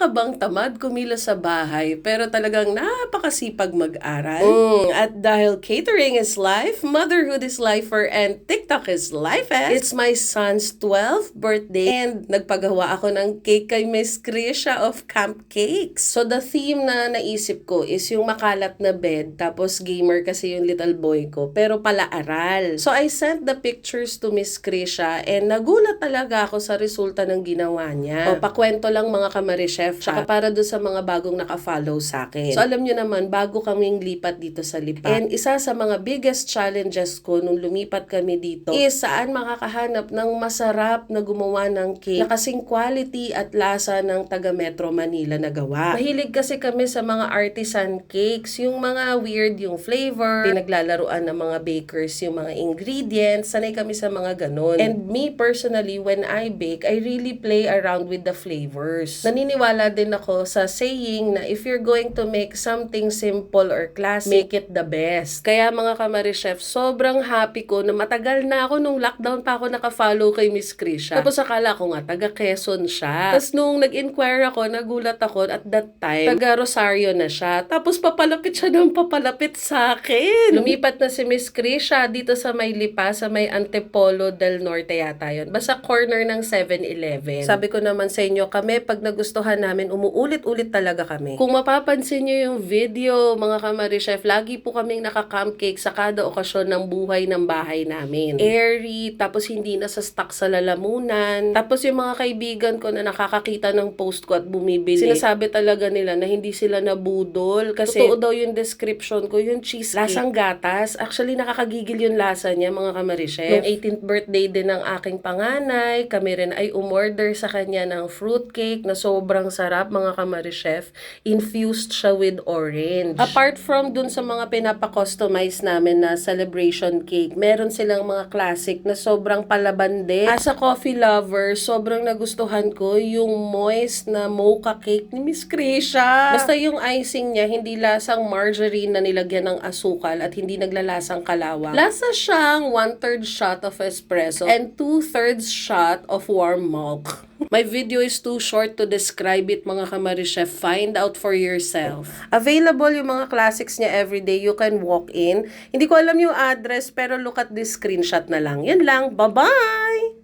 ka bang tamad kumilos sa bahay pero talagang napakasipag mag-aral? At dahil catering is life, motherhood is lifer, and TikTok is life, it's my son's 12th birthday and nagpagawa ako ng cake kay Miss Krisha of Camp Cakes. So the theme na naisip ko is yung makalat na bed, tapos gamer kasi yung little boy ko, pero pala aral. So I sent the pictures to Miss Krisha and nagulat talaga ako sa resulta ng ginawa niya. O pakwento lang mga kamarichef, tsaka para doon sa mga bagong naka-follow sa akin. So alam nyo naman, bago kaming lipat dito sa Lipa. And isa sa mga biggest challenges ko nung lumipat kami dito is saan makakahanap ng masarap na gumawa ng cake na kasing quality at lasa ng taga Metro Manila na gawa. Mahilig kasi kami sa mga artisan cakes, yung mga weird yung flavor, pinaglalaruan ng mga bakers yung mga ingredients, sanay kami sa mga ganun. And me personally, when I bake, I really play around with the flavors. Naniniwala din ako sa saying na if you're going to make something simple or classic, make it the best. Kaya mga kamarichef, sobrang happy ko na matagal na ako nung lockdown pa ako naka-follow kay Miss Krisha. Tapos akala ko nga taga Quezon siya. Tapos nung nag-inquire ako, nagulat ako at that time, taga Rosario na siya. Tapos papalapit siya ng papalapit sa akin. Lumipat na si Miss Krisha dito sa may Lipa, sa may Antipolo del Norte yata yun. Basta corner ng 7-Eleven. Sabi ko naman sa inyo, kami pag nagustuhan namin, umuulit-ulit talaga kami. Kung mapapansin nyo yung video, mga kamarichef, lagi po kaming naka-camp cake sa kada okasyon ng buhay ng bahay namin. Airy, tapos hindi na sa stock sa lalamunan. Tapos yung mga kaibigan ko na nakakakita ng post ko at bumibili, sinasabi talaga nila na hindi sila nabudol. Kasi totoo daw yung description ko, yung cheesecake, lasang gatas. Actually, nakakagigil yung lasa niya, mga kamarichef. Yung 18th birthday din ng aking panganay, kami rin ay umorder sa kanya ng fruitcake na sobrang sarap, mga kamarichef. Infused siya with orange. Apart from dun sa mga pinapa-customize namin na celebration cake, meron silang mga classic na sobrang palabande. As a coffee lover, sobrang nagustuhan ko yung moist na mocha cake ni Miss Krisha. Basta yung icing niya, hindi lasang margarine na nilagyan ng asukal at hindi naglalasang kalawang. Lasa siyang 1/3 shot of espresso and 2/3 shot of warm milk. My video is too short to describe it, mga kamarichef. Find out for yourself. Available yung mga classics niya everyday. You can walk in. Hindi ko alam yung address, pero look at this screenshot na lang. Yan lang. Bye-bye!